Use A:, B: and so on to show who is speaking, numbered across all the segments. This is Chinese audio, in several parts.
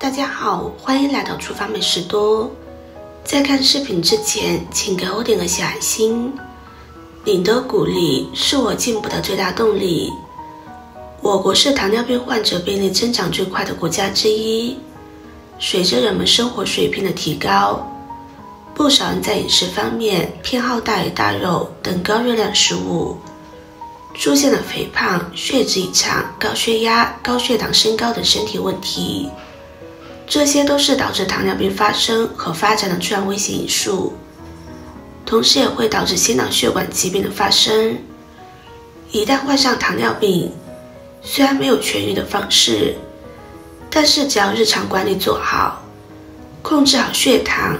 A: 大家好，欢迎来到厨房美食多。在看视频之前，请给我点个小爱心，您的鼓励是我进步的最大动力。我国是糖尿病患者病例增长最快的国家之一。随着人们生活水平的提高，不少人在饮食方面偏好大鱼大肉等高热量食物，出现了肥胖、血脂异常、高血压、高血糖升高等身体问题。这些都是导致糖尿病发生和发展的重要危险因素，同时也会导致心脑血管疾病的发生。一旦患上糖尿病，虽然没有痊愈的方式，但是只要日常管理做好，控制好血糖，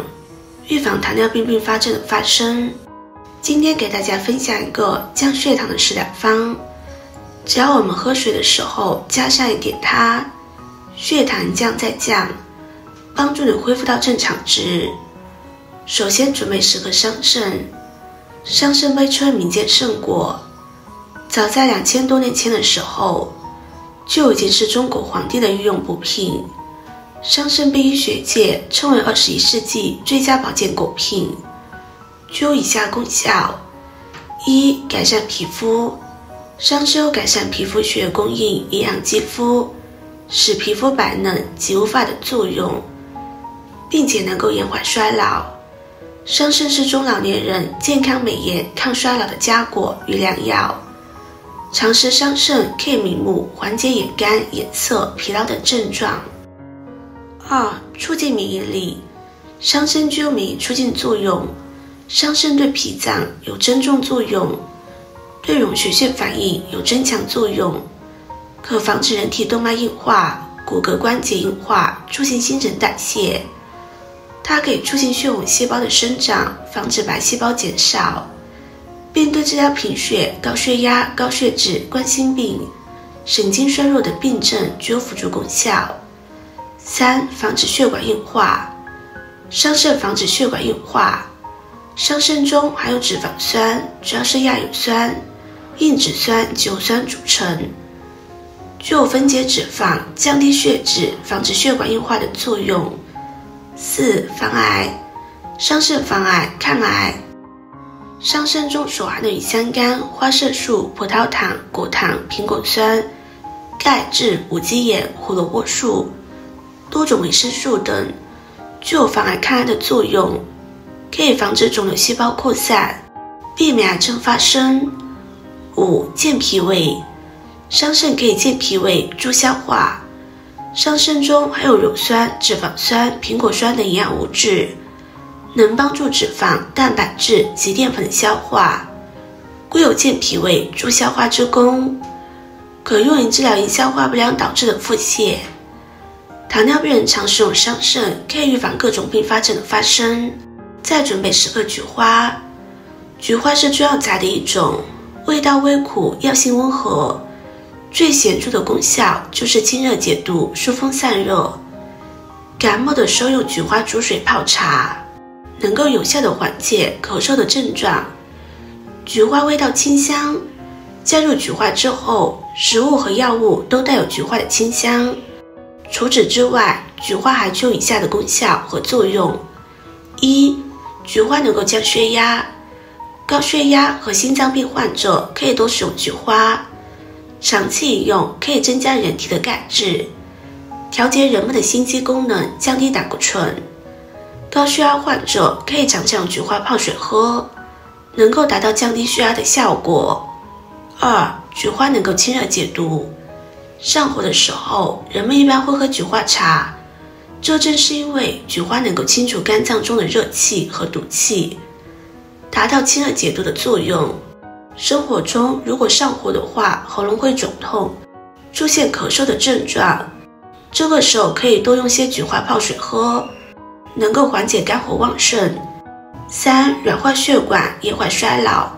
A: 预防糖尿病并发症的发生。今天给大家分享一个降血糖的食疗方，只要我们喝水的时候加上一点它，血糖降再降，帮助你恢复到正常值。首先准备10颗桑葚。桑葚被称为民间圣果，早在2000多年前的时候就已经是中国皇帝的御用补品。桑葚被医学界称为21世纪最佳保健果品，具有以下功效：一、改善皮肤。桑葚有改善皮肤血液供应、营养肌肤，使皮肤白嫩及无发的作用，并且能够延缓衰老。桑葚是中老年人健康美颜、抗衰老的佳果与良药。常食桑葚可以明目，缓解眼干、眼涩、疲劳等症状。2、促进免疫力。桑葚具有免疫促进作用，桑葚对脾脏有增重作用，对溶血性反应有增强作用，可防止人体动脉硬化、骨骼关节硬化，促进新陈代谢。它可以促进血红细胞的生长，防止白细胞减少，并对治疗贫血、高血压、高血脂、冠心病、神经衰弱等病症具有辅助功效。3、防止血管硬化。桑葚防止血管硬化。桑葚中含有脂肪酸，主要是亚油酸、硬脂酸及油酸组成，具有分解脂肪、降低血脂、防止血管硬化的作用。4、防癌。桑葚防癌、抗癌。桑葚中所含的鱼香苷、花色素、葡萄糖、果糖、苹果酸、钙质、无机盐、胡萝卜素、多种维生素等，具有防癌抗癌的作用，可以防止肿瘤细胞扩散，避免癌症发生。5、健脾胃。桑葚可以健脾胃、助消化。桑葚中含有鞣酸、脂肪酸、苹果酸等营养物质，能帮助脂肪、蛋白质及淀粉的消化，故有健脾胃、助消化之功，可用于治疗因消化不良导致的腹泻。糖尿病人常食用桑葚，可以预防各种并发症的发生。再准备10颗菊花。菊花是中药材的一种，味道微苦，药性温和，最显著的功效就是清热解毒、疏风散热。感冒的时候用菊花煮水泡茶，能够有效地缓解咳嗽的症状。菊花味道清香，加入菊花之后，食物和药物都带有菊花的清香。除此之外，菊花还具有以下的功效和作用：一、菊花能够降血压。高血压和心脏病患者可以多使用菊花，长期饮用可以增加人体的钙质，调节人们的心肌功能，降低胆固醇。高血压患者可以常常用菊花泡水喝，能够达到降低血压的效果。2、菊花能够清热解毒。上火的时候，人们一般会喝菊花茶，这正是因为菊花能够清除肝脏中的热气和毒气，达到清热解毒的作用。生活中如果上火的话，喉咙会肿痛，出现咳嗽的症状，这个时候可以多用些菊花泡水喝，能够缓解肝火旺盛。3、软化血管，延缓衰老。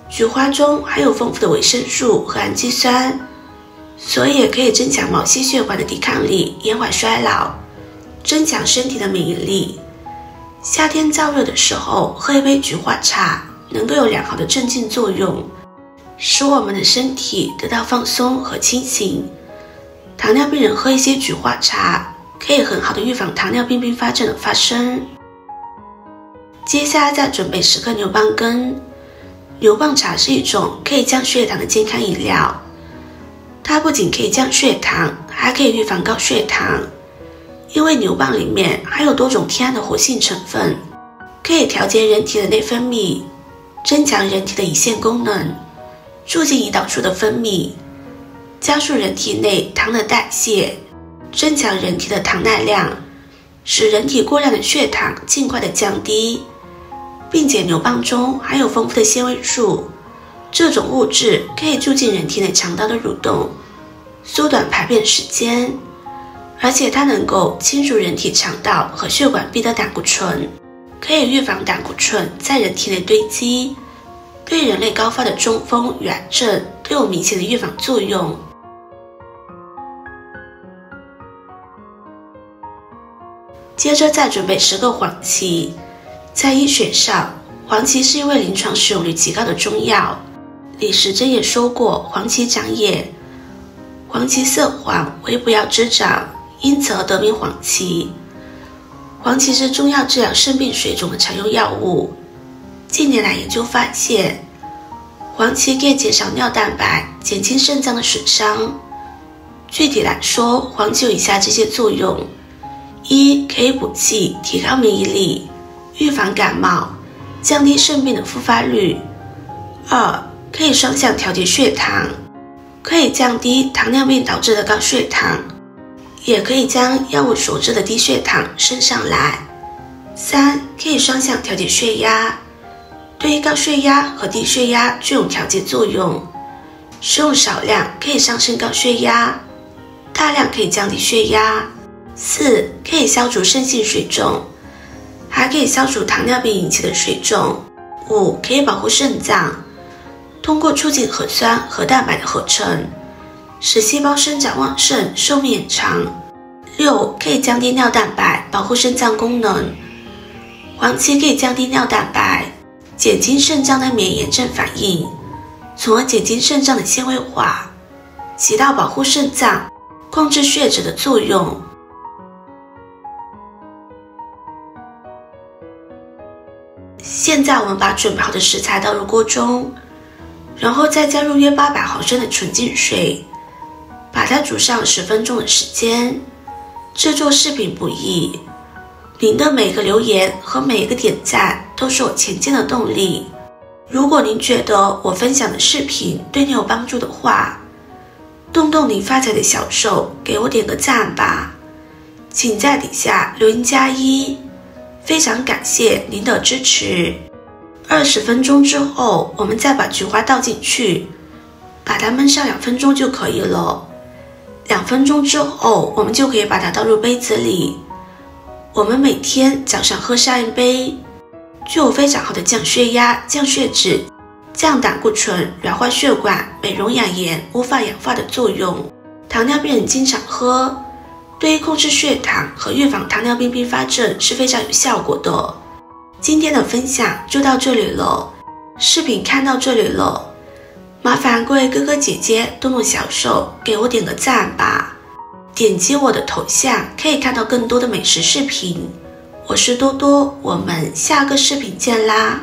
A: 菊花中含有丰富的维生素和氨基酸，所以也可以增强毛细血管的抵抗力，延缓衰老，增强身体的免疫力。夏天燥热的时候喝一杯菊花茶，能够有良好的镇静作用，使我们的身体得到放松和清醒。糖尿病人喝一些菊花茶，可以很好的预防糖尿病并发症的发生。接下来再准备10克牛蒡根。牛蒡茶是一种可以降血糖的健康饮料，它不仅可以降血糖，还可以预防高血糖。因为牛蒡里面含有多种天然的活性成分，可以调节人体的内分泌，增强人体的胰腺功能，促进胰岛素的分泌，加速人体内糖的代谢，增强人体的糖耐量，使人体过量的血糖尽快的降低。并且牛蒡中含有丰富的纤维素，这种物质可以促进人体内肠道的蠕动，缩短排便时间，而且它能够清除人体肠道和血管壁的胆固醇，可以预防胆固醇在人体内堆积，对人类高发的中风与癌症都有明显的预防作用。接着再准备10个黄芪。在医学上，黄芪是一味临床使用率极高的中药。李时珍也说过，黄芪长也，黄芪色黄，为不要之长，因此而得名黄芪。黄芪是中药治疗肾病水肿的常用药物。近年来研究发现，黄芪可以减少尿蛋白，减轻肾脏的损伤。具体来说，黄芪有以下这些作用：一、可以补气，提高免疫力，预防感冒，降低肾病的复发率。2、可以双向调节血糖，可以降低糖尿病导致的高血糖，也可以将药物所致的低血糖升上来。3、可以双向调节血压，对于高血压和低血压具有调节作用。使用少量可以上升高血压，大量可以降低血压。4、可以消除肾性水肿，还可以消除糖尿病引起的水肿。5、可以保护肾脏，通过促进核酸和蛋白的合成，使细胞生长旺盛，寿命延长。6、可以降低尿蛋白，保护肾脏功能。黄芪可以降低尿蛋白，减轻肾脏的免炎症反应，从而减轻肾脏的纤维化，起到保护肾脏、控制血脂的作用。现在我们把准备好的食材倒入锅中，然后再加入约800毫升的纯净水，把它煮上10分钟的时间。制作视频不易，您的每个留言和每一个点赞都是我前进的动力。如果您觉得我分享的视频对你有帮助的话，动动您发财的小手，给我点个赞吧。请在底下留言+1，非常感谢您的支持。20分钟之后，我们再把菊花倒进去，把它焖上2分钟就可以了。2分钟之后，我们就可以把它倒入杯子里。我们每天早上喝上1杯，具有非常好的降血压、降血脂、降胆固醇、软化血管、美容养颜、无法氧化的作用。糖尿病人经常喝，对于控制血糖和预防糖尿病并发症是非常有效果的。今天的分享就到这里了，视频看到这里了，麻烦各位哥哥姐姐动动小手给我点个赞吧。点击我的头像可以看到更多的美食视频。我是多多，我们下个视频见啦。